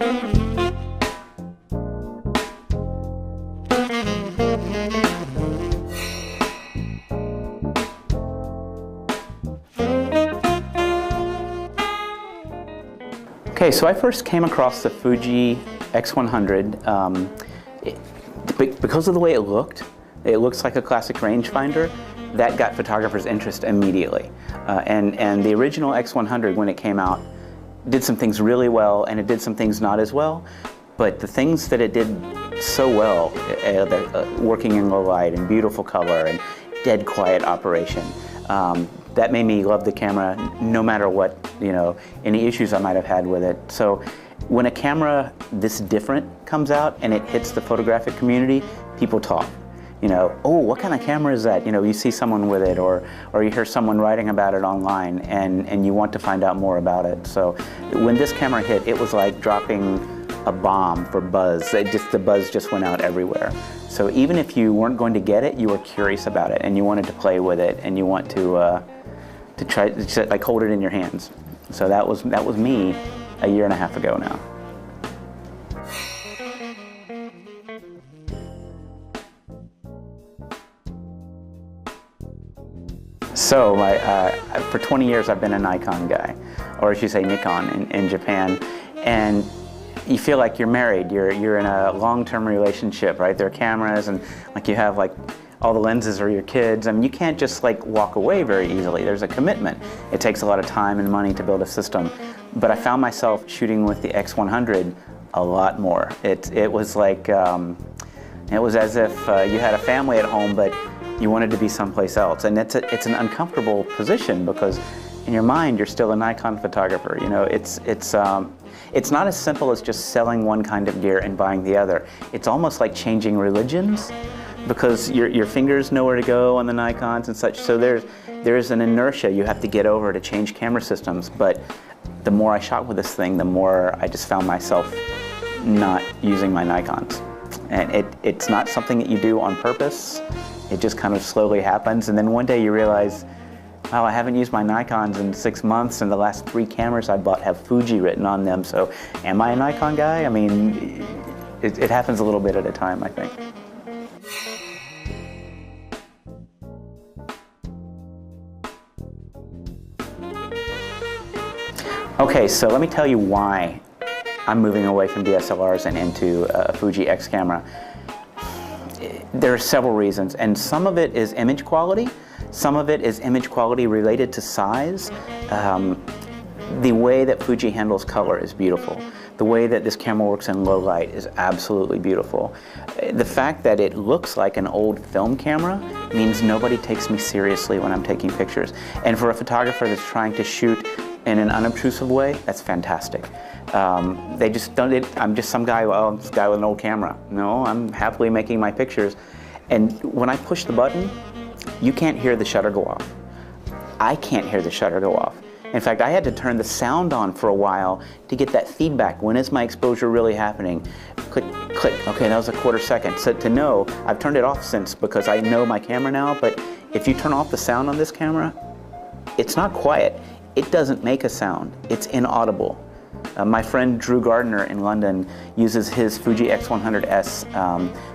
Okay, so I first came across the Fuji X100 because of the way it looked. It looks like a classic rangefinder. That got photographers' interest immediately. And the original X100, when it came out, did some things really well, and it did some things not as well. But the things that it did so well, working in low light and beautiful color and dead quiet operation, that made me love the camera no matter what, any issues I might have had with it. So when a camera this different comes out and it hits the photographic community, people talk. Oh, what kind of camera is that? You see someone with it, or you hear someone writing about it online, and you want to find out more about it. So when this camera hit, it was like dropping a bomb for buzz. The buzz just went out everywhere. So even if you weren't going to get it, you were curious about it, and you wanted to play with it, and you want to try, like, hold it in your hands. So that was me a year and a half ago now. So for 20 years I've been a Nikon guy, or I should say Nikon in Japan, and you feel like you're married. You're in a long-term relationship, right? There are cameras, and like you have like all the lenses are your kids. I mean, you can't just like walk away very easily. There's a commitment. It takes a lot of time and money to build a system. But I found myself shooting with the X100 a lot more. It was like it was as if you had a family at home, but you wanted to be someplace else. And it's an uncomfortable position because in your mind you're still a Nikon photographer. It's not as simple as just selling one kind of gear and buying the other. It's almost like changing religions, because your fingers know where to go on the Nikons and such. So there's an inertia you have to get over to change camera systems. But the more I shot with this thing, the more I just found myself not using my Nikons. And it's not something that you do on purpose. It just kind of slowly happens, and then one day you realize, wow, I haven't used my Nikons in 6 months, and the last 3 cameras I bought have Fuji written on them, so am I a Nikon guy? I mean, it happens a little bit at a time, I think. Okay, so let me tell you why I'm moving away from DSLRs and into a Fuji X camera. There are several reasons, and some of it is image quality. Some of it is image quality related to size. The way that Fuji handles color is beautiful. The way that this camera works in low light is absolutely beautiful. The fact that it looks like an old film camera means nobody takes me seriously when I'm taking pictures. And for a photographer that's trying to shoot in an unobtrusive way, that's fantastic. They just don't, I'm just some guy, well, this guy with an old camera. No, I'm happily making my pictures. And when I push the button, you can't hear the shutter go off. I can't hear the shutter go off. In fact, I had to turn the sound on for a while to get that feedback. When is my exposure really happening? Click, click. Okay, that was a quarter second. So to know, I've turned it off since because I know my camera now, but if you turn off the sound on this camera, it's not quiet. It doesn't make a sound. It's inaudible. My friend Drew Gardner in London uses his Fuji X100S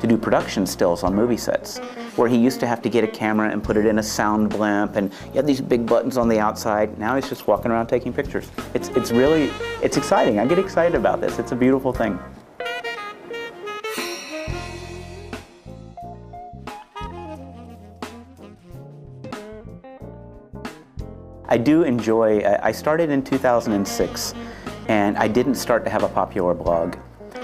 to do production stills on movie sets, where he used to have to get a camera and put it in a sound blimp, and you have these big buttons on the outside. Now he's just walking around taking pictures. It's exciting. I get excited about this. It's a beautiful thing. I do enjoy, I started in 2006, and I didn't start to have a popular blog.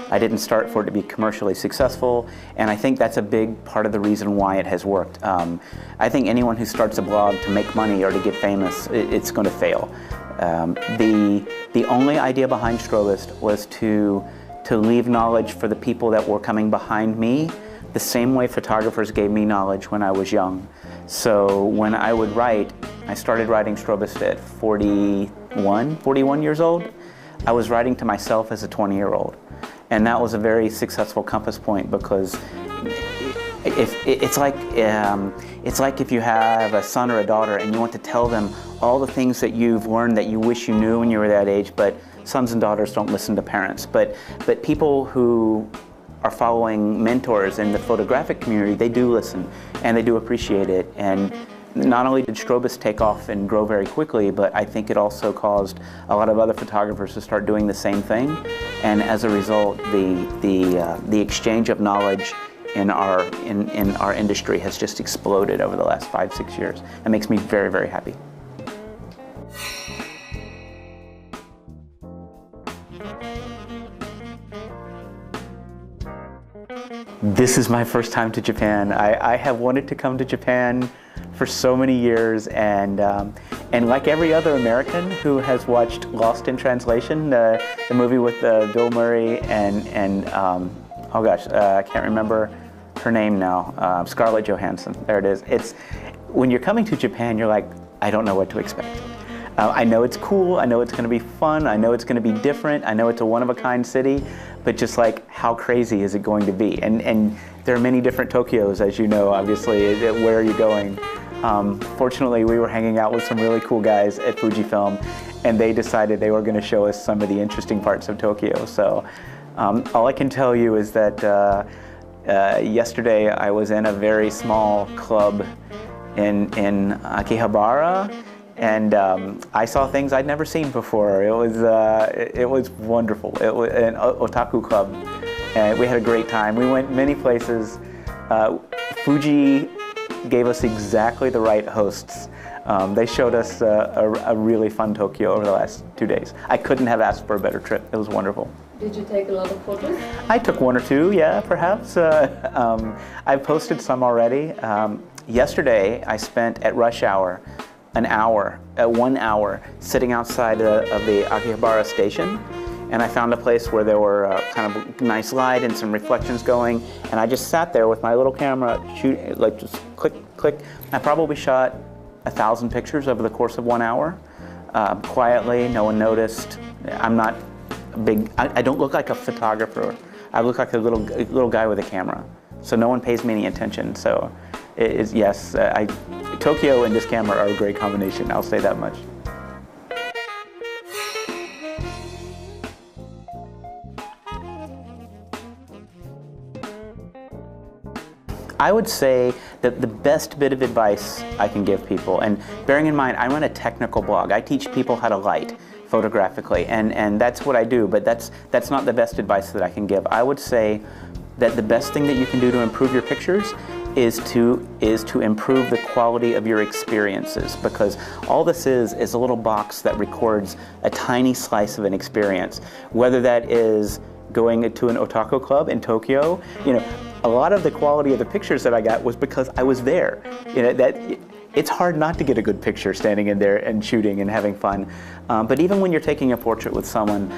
I didn't start for it to be commercially successful, and I think that's a big part of the reason why it has worked. I think anyone who starts a blog to make money or to get famous, it's going to fail. The only idea behind Strobist was to leave knowledge for the people that were coming behind me, the same way photographers gave me knowledge when I was young. So when I would write, I started writing Strobist at 41 years old. I was writing to myself as a 20-year-old. And that was a very successful compass point, because it's like if you have a son or a daughter and you want to tell them all the things that you've learned that you wish you knew when you were that age, but sons and daughters don't listen to parents, but people who are following mentors in the photographic community, they do listen and they do appreciate it. And not only did Strobist take off and grow very quickly, but I think it also caused a lot of other photographers to start doing the same thing. And as a result, the exchange of knowledge in our industry has just exploded over the last 5-6 years. It makes me very, very happy. This is my first time to Japan. I have wanted to come to Japan for so many years, and like every other American who has watched Lost in Translation, the movie with Bill Murray and oh gosh, I can't remember her name now, Scarlett Johansson. There it is. It's when you're coming to Japan, you're like, I don't know what to expect. I know it's cool, I know it's going to be fun, I know it's going to be different, I know it's a one-of-a-kind city, but just like, how crazy is it going to be? And there are many different Tokyos, as you know, obviously. Where are you going? Fortunately, we were hanging out with some really cool guys at Fujifilm, and they decided they were going to show us some of the interesting parts of Tokyo. So all I can tell you is that yesterday I was in a very small club in Akihabara, and I saw things I'd never seen before. It was wonderful. It was an otaku club, and we had a great time. We went many places. Fuji gave us exactly the right hosts. They showed us a really fun Tokyo over the last 2 days. I couldn't have asked for a better trip. It was wonderful. Did you take a lot of photos? I took 1 or 2, yeah, perhaps. I've posted some already. Yesterday, I spent at rush hour an hour, 1 hour, sitting outside of the Akihabara station, and I found a place where there were kind of nice light and some reflections going, and I just sat there with my little camera, like just click, click. I probably shot 1,000 pictures over the course of 1 hour, quietly. No one noticed. I'm not big. I don't look like a photographer. I look like a little guy with a camera, so no one pays me any attention. So, yes, Tokyo and this camera are a great combination. I'll say that much. I would say that the best bit of advice I can give people, and bearing in mind I run a technical blog, I teach people how to light photographically, and that's what I do, but that's not the best advice that I can give. I would say that the best thing that you can do to improve your pictures is to improve the quality of your experiences, because all this is a little box that records a tiny slice of an experience, whether that is going to an otaku club in Tokyo. You know, a lot of the quality of the pictures that I got was because I was there. You know, it's hard not to get a good picture standing in there and shooting and having fun. But even when you're taking a portrait with someone,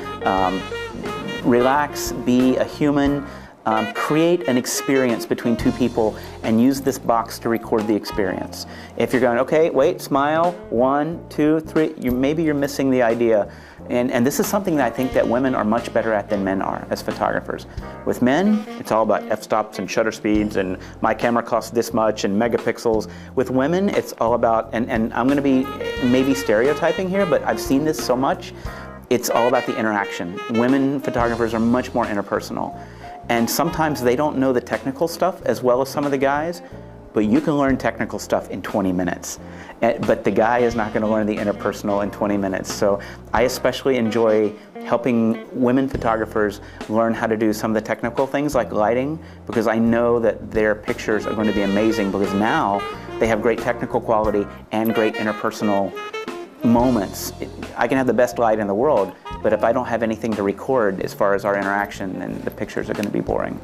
relax, be a human, create an experience between two people and use this box to record the experience. If you're going, okay, wait, smile, 1, 2, 3, maybe you're missing the idea. And this is something that I think that women are much better at than men are as photographers. With men, it's all about f-stops and shutter speeds and my camera costs this much and megapixels. With women, it's all about, and I'm going to be maybe stereotyping here, but I've seen this so much, it's all about the interaction. Women photographers are much more interpersonal. And sometimes they don't know the technical stuff as well as some of the guys, but you can learn technical stuff in 20 minutes. But the guy is not going to learn the interpersonal in 20 minutes. So I especially enjoy helping women photographers learn how to do some of the technical things like lighting, because I know that their pictures are going to be amazing, because now they have great technical quality and great interpersonal moments. I can have the best light in the world, but if I don't have anything to record as far as our interaction, then the pictures are going to be boring.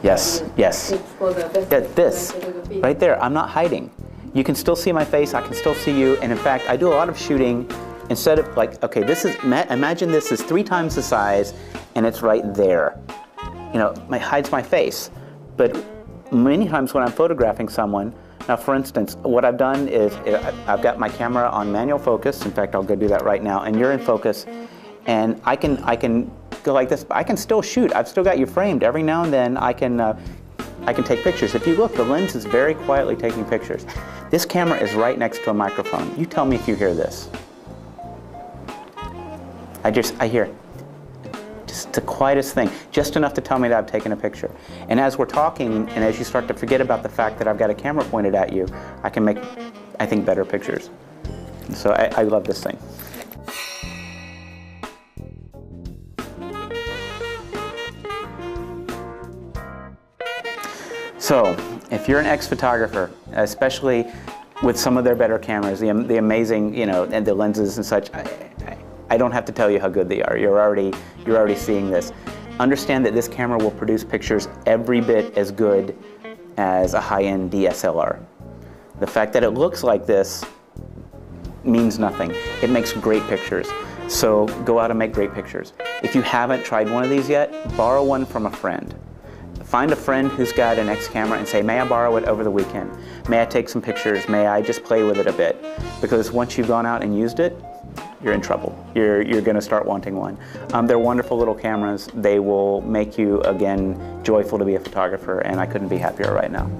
Yes, yes. Yeah, this, right there, I'm not hiding. You can still see my face, I can still see you, and in fact, I do a lot of shooting. Instead of like, okay, this is, imagine this is 3 times the size, and it's right there. You know, it hides my face. But many times when I'm photographing someone, now for instance, what I've done is I've got my camera on manual focus. In fact, I'll go do that right now, and you're in focus, and I can go like this, but I can still shoot. I've still got you framed. Every now and then I can I can take pictures. If you look, the lens is very quietly taking pictures. This camera is right next to a microphone. You tell me if you hear this. I hear just the quietest thing, just enough to tell me that I've taken a picture. And as we're talking, and as you start to forget about the fact that I've got a camera pointed at you, I can make, I think, better pictures. So I love this thing. So, if you're an ex-photographer, especially with some of their better cameras, the amazing, you know, and the lenses and such, I don't have to tell you how good they are. You're already seeing this. Understand that this camera will produce pictures every bit as good as a high-end DSLR. The fact that it looks like this means nothing. It makes great pictures. So go out and make great pictures. If you haven't tried one of these yet, borrow one from a friend. Find a friend who's got an X camera and say, may I borrow it over the weekend? May I take some pictures? May I just play with it a bit? Because once you've gone out and used it, you're in trouble. You're going to start wanting one. They're wonderful little cameras. They will make you, again, joyful to be a photographer, and I couldn't be happier right now.